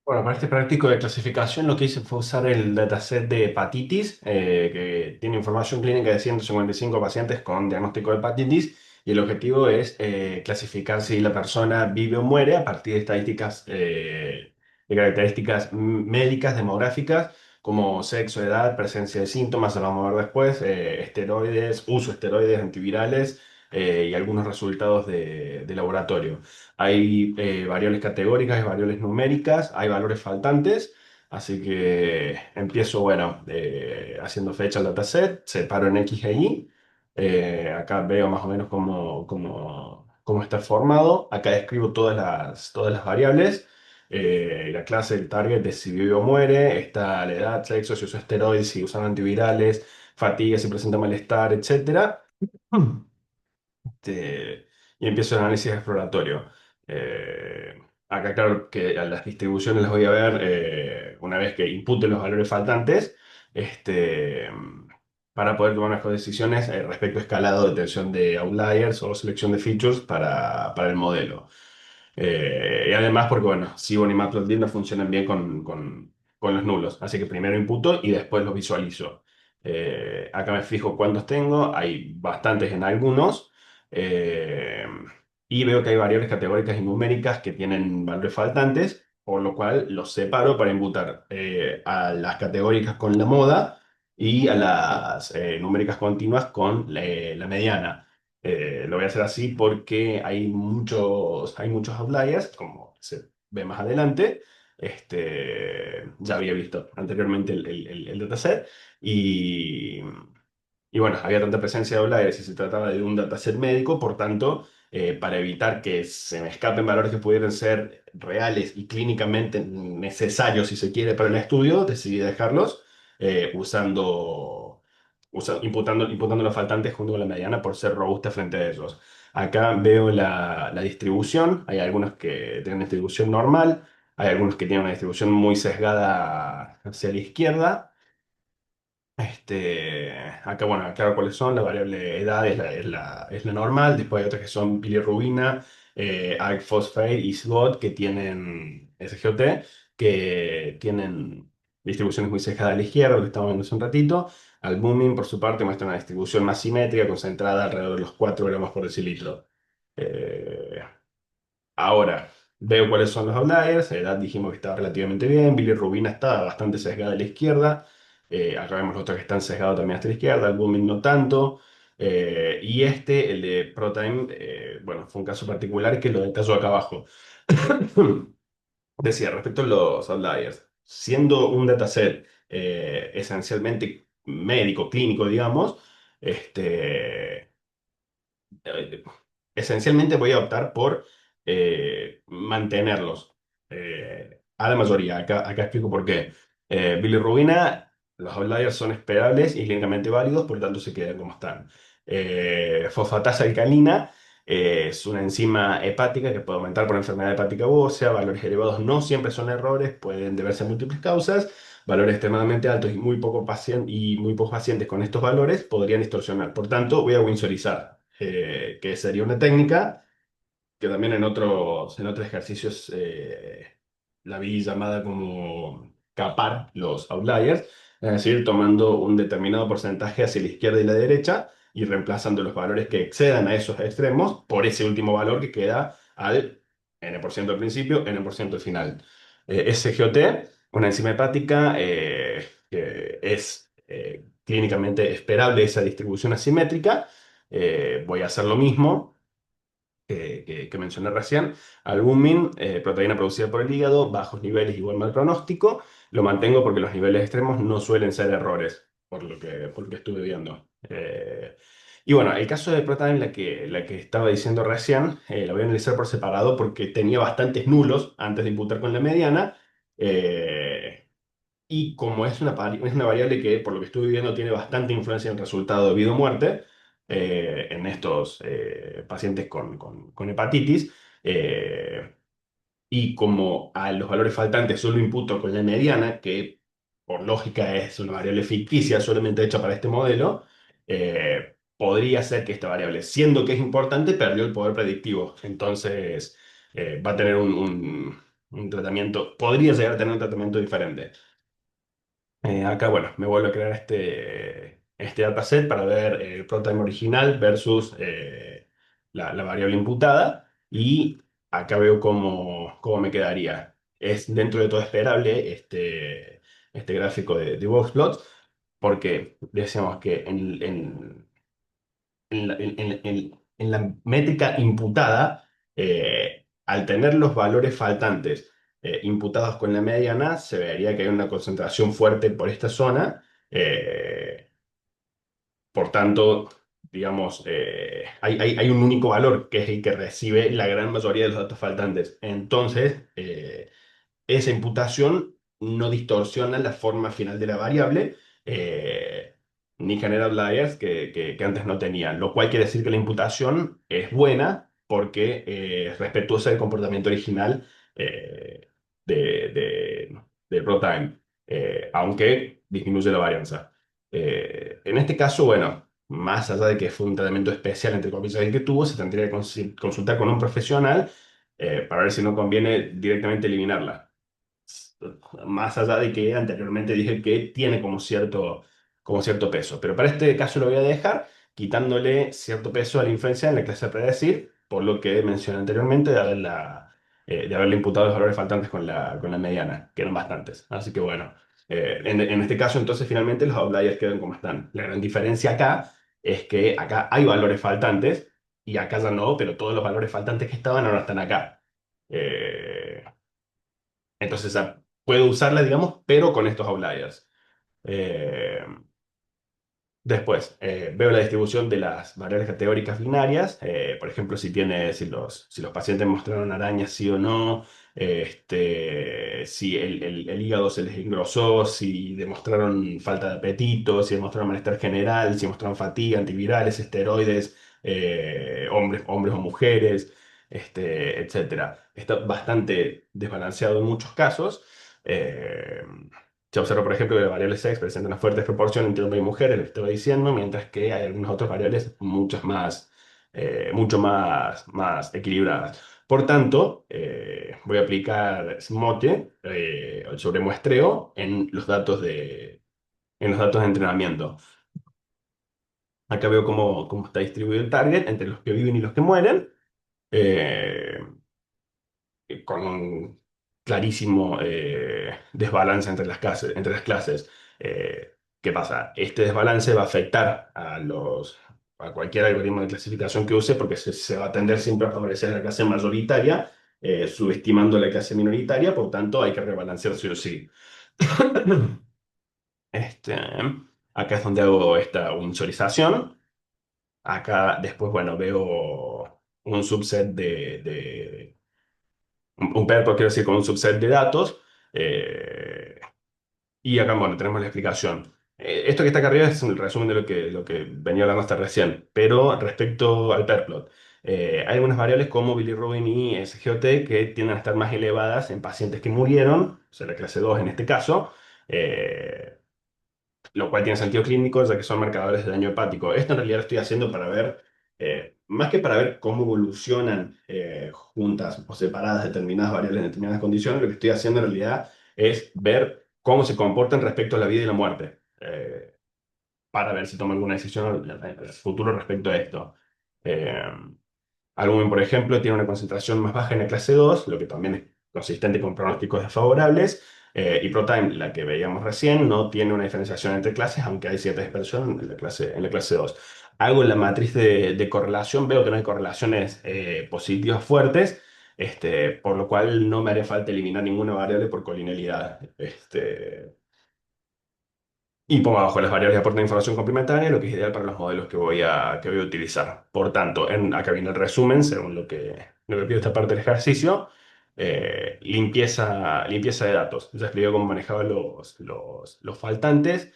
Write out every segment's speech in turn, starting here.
Bueno, para este práctico de clasificación lo que hice fue usar el dataset de hepatitis, que tiene información clínica de 155 pacientes con diagnóstico de hepatitis, y el objetivo es clasificar si la persona vive o muere a partir de estadísticas, de características médicas, demográficas, como sexo, edad, presencia de síntomas, lo vamos a ver después, esteroides, uso de esteroides antivirales, y algunos resultados de laboratorio. Hay variables categóricas, hay variables numéricas, hay valores faltantes, así que empiezo, bueno, haciendo fecha al dataset, separo en X e Y. Acá veo más o menos cómo está formado. Acá describo todas las variables. La clase, el target es si vive o muere, está la edad, sexo, si usa esteroides, si usan antivirales, fatiga, si presenta malestar, etcétera. Y empiezo el análisis exploratorio. Eh, Acá, claro que a las distribuciones las voy a ver una vez que impute los valores faltantes, este, para poder tomar mejores decisiones respecto a escalado de tensión de outliers o selección de features para el modelo. Y además, porque bueno, Seaborn y Matplotlib no funcionan bien con los nulos, así que primero imputo y después los visualizo. Acá me fijo cuántos tengo, hay bastantes en algunos, eh, y veo que hay variables categóricas y numéricas que tienen valores faltantes, por lo cual los separo para imputar a las categóricas con la moda y a las numéricas continuas con la mediana. Lo voy a hacer así porque hay muchos outliers, como se ve más adelante. Ya había visto anteriormente el dataset y, y bueno, había tanta presencia de outliers y se trataba de un dataset médico, por tanto, para evitar que se me escapen valores que pudieran ser reales y clínicamente necesarios, si se quiere, para el estudio, decidí dejarlos imputando los faltantes junto con la mediana por ser robusta frente a ellos. Acá veo la distribución, hay algunos que tienen distribución normal, hay algunos que tienen una distribución muy sesgada hacia la izquierda. Acá, bueno, claro cuáles son, la variable edad es la normal, después hay otras que son bilirrubina, ALK Phosphate y SGOT que tienen SGOT, que tienen distribuciones muy sesgadas a la izquierda, lo que estamos viendo hace un ratito. Albumin, por su parte, muestra una distribución más simétrica, concentrada alrededor de los 4 gramos por decilitro. Eh, Ahora, veo cuáles son los outliers. Edad dijimos que estaba relativamente bien. Bilirrubina estaba bastante sesgada a la izquierda. Acá vemos los otros que están sesgados también hasta la izquierda. Albumin no tanto. Y el de Protime, bueno, fue un caso particular que lo detallo acá abajo. Decía, respecto a los outliers, siendo un dataset esencialmente médico, clínico, digamos, este, eh, esencialmente voy a optar por mantenerlos a la mayoría. Acá explico por qué. Bilirrubina, los outliers son esperables y clínicamente válidos, por lo tanto se quedan como están. Fosfatasa alcalina es una enzima hepática que puede aumentar por enfermedad hepática ósea. Valores elevados no siempre son errores, pueden deberse a múltiples causas. Valores extremadamente altos y muy pocos pacientes con estos valores podrían distorsionar. Por tanto, voy a winsorizar, que sería una técnica que también en otros ejercicios la vi llamada como capar los outliers, es decir, tomando un determinado porcentaje hacia la izquierda y la derecha y reemplazando los valores que excedan a esos extremos por ese último valor que queda al n% al principio, n% al final. SGOT, una enzima hepática que es clínicamente esperable esa distribución asimétrica. Voy a hacer lo mismo que mencioné recién. Albumin, proteína producida por el hígado, bajos niveles igual mal pronóstico. Lo mantengo porque los niveles extremos no suelen ser errores, por lo que estuve viendo. Y bueno, el caso de Protime, la que estaba diciendo recién, la voy a analizar por separado porque tenía bastantes nulos antes de imputar con la mediana. eh, y como es una variable que, por lo que estuve viendo, tiene bastante influencia en el resultado de vida o muerte en estos pacientes con hepatitis, eh, y como a los valores faltantes solo imputo con la mediana, que por lógica es una variable ficticia solamente hecha para este modelo, podría ser que esta variable, siendo que es importante, perdió el poder predictivo. Entonces, va a tener un tratamiento, podría llegar a tener un tratamiento diferente. Acá, bueno, me vuelvo a crear este dataset para ver el ProTime original versus la variable imputada y acá veo cómo me quedaría. Es dentro de todo esperable este gráfico de Boxplot porque decíamos que en la métrica imputada, al tener los valores faltantes imputados con la mediana, se vería que hay una concentración fuerte por esta zona. Por tanto, digamos, hay un único valor que es el que recibe la gran mayoría de los datos faltantes. Entonces, esa imputación no distorsiona la forma final de la variable, ni genera outliers que antes no tenían, lo cual quiere decir que la imputación es buena porque es respetuosa del comportamiento original eh, de, del ProTime, aunque disminuye la varianza. En este caso, bueno, más allá de que fue un tratamiento especial, entre comillas, el que tuvo, se tendría que consultar con un profesional para ver si no conviene directamente eliminarla. Más allá de que anteriormente dije que tiene como cierto peso. Pero para este caso lo voy a dejar quitándole cierto peso a la influencia en la clase a predecir, por lo que mencioné anteriormente de haberle imputado los valores faltantes con la mediana, que eran bastantes. Así que bueno, en este caso entonces finalmente los outliers quedan como están. La gran diferencia acá es que acá hay valores faltantes y acá ya no, pero todos los valores faltantes que estaban ahora están acá. Eh, entonces, puedo usarla, digamos, pero con estos outliers. Eh, Después, veo la distribución de las variables categóricas binarias. Por ejemplo, si los pacientes mostraron arañas, sí o no. Si el hígado se les engrosó, si demostraron falta de apetito, si demostraron malestar general, si mostraron fatiga, antivirales, esteroides, hombres o mujeres, etcétera. Está bastante desbalanceado en muchos casos. Eh, Se observa, por ejemplo, que la variable sex presenta una fuerte proporción entre hombres y mujeres, lo que estaba diciendo, mientras que hay algunas otras variables más equilibradas. Por tanto, voy a aplicar Smote sobre muestreo en los datos de entrenamiento. Acá veo cómo está distribuido el target entre los que viven y los que mueren. Eh, con un clarísimo desbalance entre las clases. ¿Qué pasa? Este desbalance va a afectar a cualquier algoritmo de clasificación que use porque se va a tender siempre a favorecer a la clase mayoritaria, subestimando a la clase minoritaria, por tanto hay que rebalancear sí o sí. Este, Acá es donde hago esta visualización. Acá después, bueno, veo un subset un perpo, quiero decir, con un subset de datos. Y acá, bueno, tenemos la explicación. Esto que está acá arriba es un resumen de lo que venía hablando hasta recién. Pero respecto al perplot, hay algunas variables como bilirrubin y SGOT que tienden a estar más elevadas en pacientes que murieron, o sea, la clase 2 en este caso. eh, lo cual tiene sentido clínico, ya que son marcadores de daño hepático. Esto en realidad lo estoy haciendo para ver, más que para ver cómo evolucionan juntas o separadas determinadas variables en determinadas condiciones, lo que estoy haciendo en realidad es ver cómo se comportan respecto a la vida y la muerte, para ver si tomo alguna decisión en el futuro respecto a esto. Eh, Albumin, por ejemplo, tiene una concentración más baja en la clase 2, lo que también es consistente con pronósticos desfavorables. Y ProTime, la que veíamos recién, no tiene una diferenciación entre clases, aunque hay cierta dispersión en la clase 2. Hago en la matriz de correlación, veo que no hay correlaciones positivas fuertes, por lo cual no me haría falta eliminar ninguna variable por colinealidad. Y pongo abajo las variables que aportan información complementaria, lo que es ideal para los modelos que voy a utilizar. Por tanto, acá viene el resumen, según lo que pide esta parte del ejercicio. Limpieza de datos. Ya expliqué cómo manejaba los faltantes.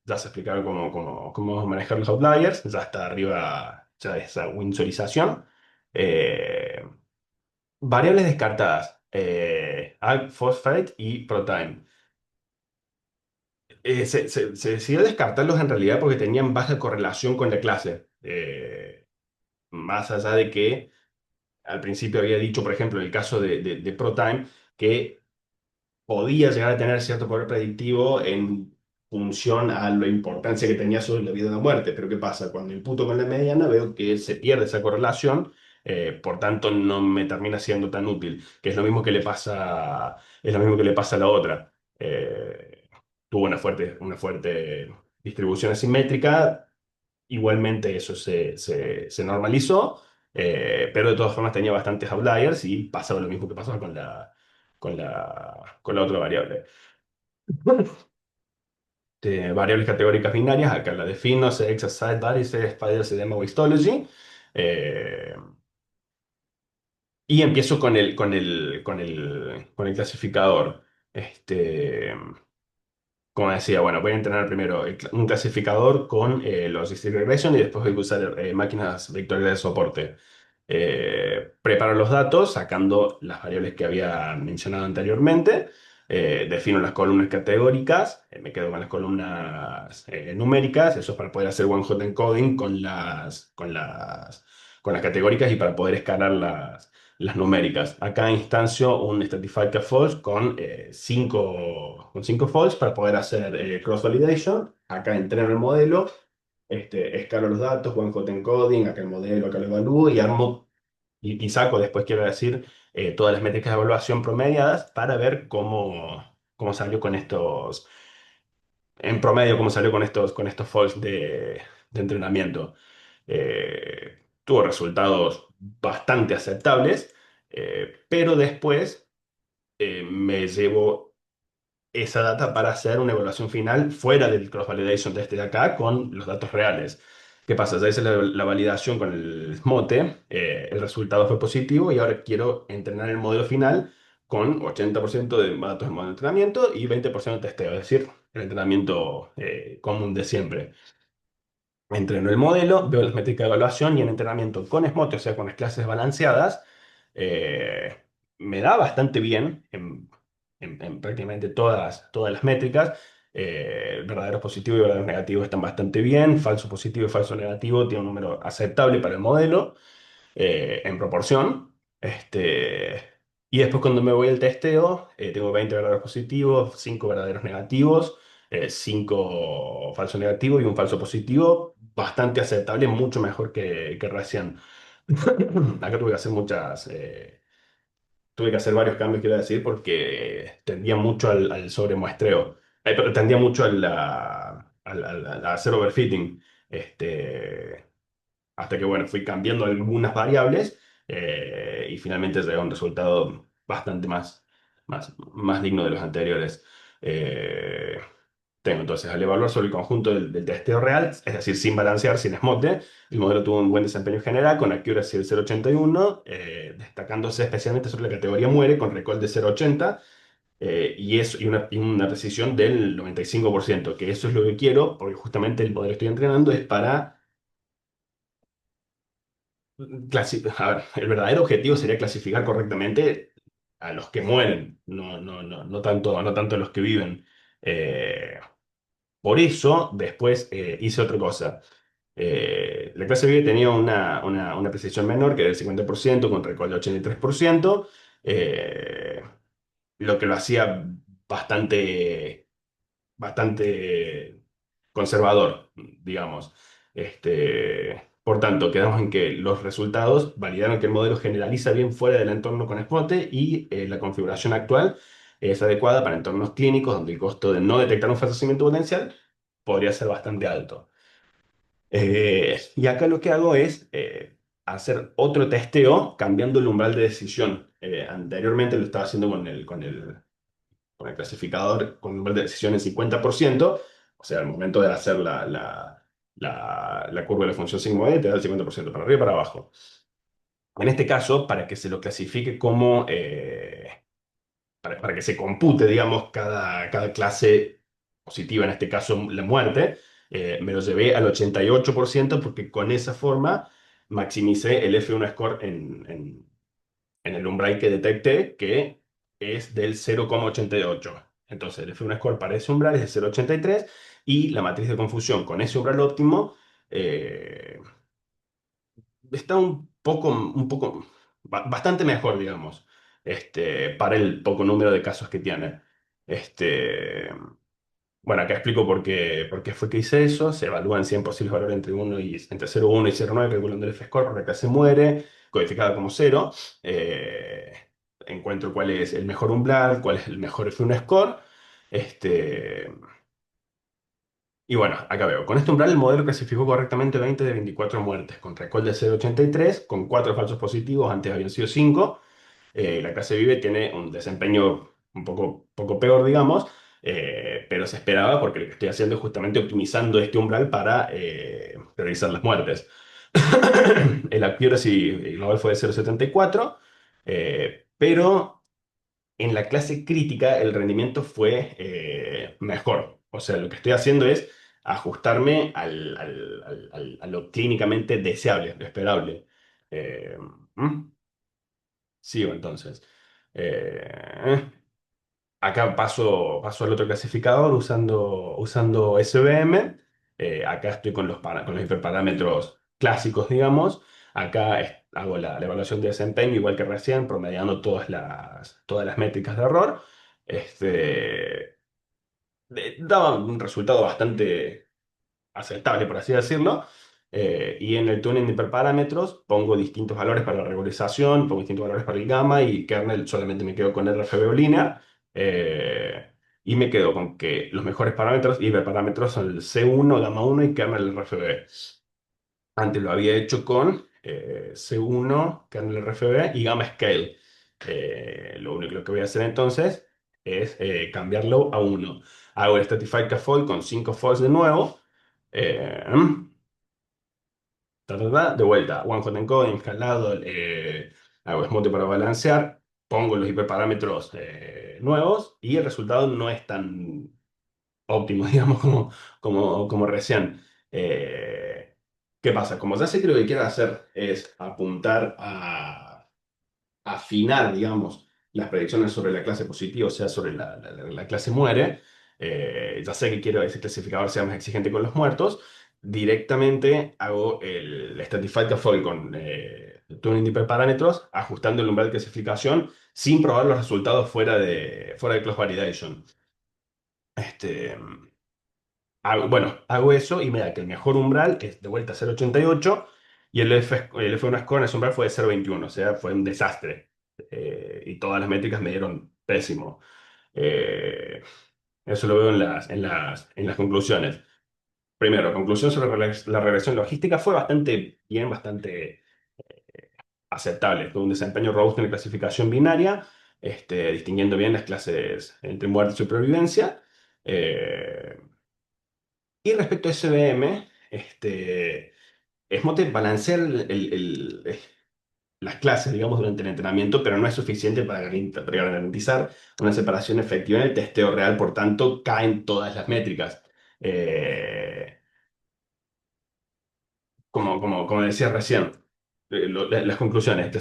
Ya se explicaron cómo manejar los outliers. Ya está arriba ya esa visualización. Eh, Variables descartadas. Alk, Phosphate y ProTime. Se decidió descartarlos en realidad porque tenían baja correlación con la clase. Más allá de que al principio había dicho, por ejemplo, en el caso de ProTime, que podía llegar a tener cierto poder predictivo en función a la importancia que tenía sobre la vida o la muerte. Pero ¿qué pasa? Cuando imputo con la mediana veo que se pierde esa correlación, por tanto no me termina siendo tan útil, que es lo mismo que le pasa, es lo mismo que le pasa a la otra. Tuvo una fuerte distribución asimétrica. Igualmente eso se normalizó, pero de todas formas tenía bastantes outliers y pasaba lo mismo que pasaba con la otra variable. Variables categóricas binarias, acá la defino, sex, aside, varices, spiders, edema o histology. Eh, y empiezo con el clasificador. Este, Como decía, bueno, voy a entrenar primero un clasificador con los Discrete Regression y después voy a usar máquinas vectoriales de soporte. Preparo los datos sacando las variables que había mencionado anteriormente. Defino las columnas categóricas. Me quedo con las columnas numéricas. Eso es para poder hacer one-hot encoding con las categóricas y para poder escalar las numéricas. Acá instancio un Stratify False con cinco false para poder hacer cross-validation. Acá entreno el modelo, escalo los datos, one-hot encoding, acá el modelo, acá lo evalúo y armo y saco después, quiero decir, todas las métricas de evaluación promediadas para ver cómo salió con estos, en promedio, cómo salió con estos false de entrenamiento. Tuvo resultados bastante aceptables, pero después me llevo esa data para hacer una evaluación final fuera del cross-validation de este de acá con los datos reales. ¿Qué pasa? Ya hice la validación con el mote, el resultado fue positivo y ahora quiero entrenar el modelo final con 80% de datos en modo de entrenamiento y 20% de testeo, es decir, el entrenamiento común de siempre. Entreno el modelo, veo las métricas de evaluación y en entrenamiento con SMOT, o sea, con las clases balanceadas, eh, me da bastante bien en prácticamente todas las métricas. Verdaderos positivos y verdaderos negativos están bastante bien. Falso positivo y falso negativo tiene un número aceptable para el modelo en proporción. Y después cuando me voy al testeo, tengo 20 verdaderos positivos, 5 verdaderos negativos, 5 falsos negativos y un falso positivo, bastante aceptable, mucho mejor que recién. Acá tuve que hacer varios cambios, quiero decir, porque tendía mucho al sobremuestreo. Pero tendía mucho a hacer overfitting. Hasta que, bueno, fui cambiando algunas variables y finalmente llegué a un resultado bastante más digno de los anteriores. Eh, Tengo entonces, al evaluar sobre el conjunto del testeo real, es decir, sin balancear, sin esmote, el modelo tuvo un buen desempeño general con accuracy del 0,81, destacándose especialmente sobre la categoría muere con recall de 0,80 y una precisión del 95%, que eso es lo que quiero, porque justamente el modelo que estoy entrenando es para a ver, el verdadero objetivo sería clasificar correctamente a los que mueren, no tanto a los que viven. Eh, por eso, después hice otra cosa. La clase vive tenía una precisión menor, que era el 50%, con recall de 83%, eh, lo que lo hacía bastante bastante conservador, digamos. Por tanto, quedamos en que los resultados validaron que el modelo generaliza bien fuera del entorno con espote y la configuración actual es adecuada para entornos clínicos donde el costo de no detectar un falsamiento potencial podría ser bastante alto. Y acá lo que hago es hacer otro testeo cambiando el umbral de decisión. Anteriormente lo estaba haciendo con el clasificador con un nivel de decisión en 50%, o sea, al momento de hacer la curva de la función sigma y te da el 50% para arriba y para abajo. En este caso, para que se lo clasifique como, para que se compute, digamos, cada clase positiva, en este caso la muerte, me lo llevé al 88% porque con esa forma maximicé el F1 score en el umbral que detecté, que es del 0,88. Entonces, el F1 score para ese umbral es de 0,83 y la matriz de confusión con ese umbral óptimo eh, está un poco. bastante mejor, digamos, para el poco número de casos que tiene. Bueno, acá explico por qué fue que hice eso. Se evalúan 100 posibles valores entre 0,1 y 0,9, calculando el F-score, porque acá se muere, codificada como cero. Eh, Encuentro cuál es el mejor umbral, cuál es el mejor F1 score. Este, y bueno, acá veo. Con este umbral el modelo clasificó correctamente 20 de 24 muertes, con recall de 0,83, con 4 falsos positivos, antes habían sido 5. La clase Vive tiene un desempeño un poco peor, digamos, pero se esperaba porque lo que estoy haciendo es justamente optimizando este umbral para priorizar las muertes. El accuracy global fue de 0,74, pero en la clase crítica el rendimiento fue mejor. O sea, lo que estoy haciendo es ajustarme a lo clínicamente deseable, lo esperable. Eh, ¿Mm? Sigo entonces. Eh, Acá paso al otro clasificador usando SVM. Acá estoy con los hiperparámetros clásicos, digamos. Acá hago la evaluación de desempeño igual que recién, promediando todas las métricas de error. Este, Daba un resultado bastante aceptable, por así decirlo. Y en el tuning de hiperparámetros pongo distintos valores para la regularización, pongo distintos valores para el gamma y kernel solamente me quedo con RGB o linear. eh, y me quedo con que los mejores parámetros y hiperparámetros son el C1, gamma 1 y kernel RGB. Antes lo había hecho con C1, kernel RGB y gamma scale. Lo que voy a hacer entonces es cambiarlo a 1. Hago el Stratified Fold con 5 folds de nuevo. Eh, de vuelta, one hot encoding, escalado, hago smoothie para balancear, pongo los hiperparámetros nuevos y el resultado no es tan óptimo, digamos, como recién. Eh, ¿Qué pasa? Como ya sé que lo que quiero hacer es apuntar a afinar, digamos, las predicciones sobre la clase positiva, o sea, sobre la clase muere, ya sé que quiero que ese clasificador sea más exigente con los muertos, directamente hago el Stratified Fold con tuning de hiperparámetros, ajustando el umbral de clasificación sin probar los resultados fuera de Close Validation. Este, hago eso y me da que el mejor umbral es de vuelta 0,88 y el F1 score en ese umbral fue de 0,21, o sea, fue un desastre. Y todas las métricas me dieron pésimo. Eh, Eso lo veo en las conclusiones. Primero, conclusión sobre la regresión logística fue bastante bien, bastante aceptable. Tuvo un desempeño robusto en la clasificación binaria, distinguiendo bien las clases entre muerte y supervivencia. Eh, y respecto a SBM, Smote balancea las clases, digamos, durante el entrenamiento, pero no es suficiente para garantizar una separación efectiva en el testeo real, por tanto, caen todas las métricas. Eh, como decía recién, las conclusiones, el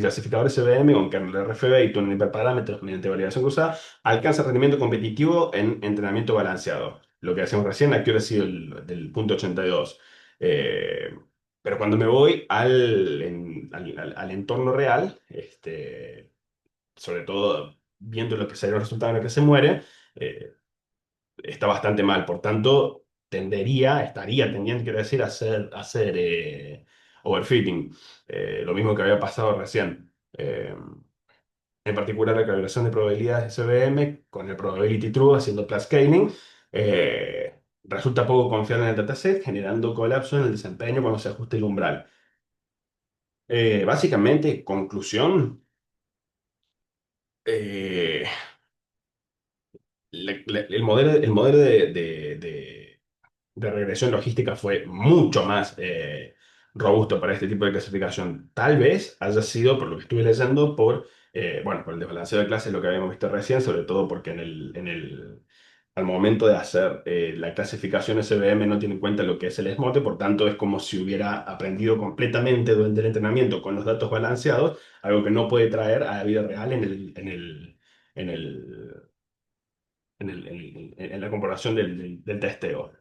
clasificador SVM con kernel RFB y túnel hiperparámetros mediante validación cruzada alcanza rendimiento competitivo en entrenamiento balanceado. Lo que decíamos recién, accuracy del punto 82. Eh, pero cuando me voy al entorno real, sobre todo viendo lo que sería el resultado en el que se muere, eh, está bastante mal. Por tanto, estaría tendiente, quiero decir, a hacer overfitting. Lo mismo que había pasado recién. En particular, la calibración de probabilidades de SVM con el probability true haciendo plus scaling. Resulta poco confiar en el dataset, generando colapso en el desempeño cuando se ajuste el umbral. Básicamente, conclusión, eh, el modelo de regresión logística fue mucho más robusto para este tipo de clasificación. Tal vez haya sido, por lo que estuve leyendo, por el desbalanceo de clases, lo que habíamos visto recién, sobre todo porque al momento de hacer la clasificación SVM no tiene en cuenta lo que es el SMOTE, por tanto es como si hubiera aprendido completamente durante el entrenamiento con los datos balanceados, algo que no puede traer a la vida real en la comparación del testeo.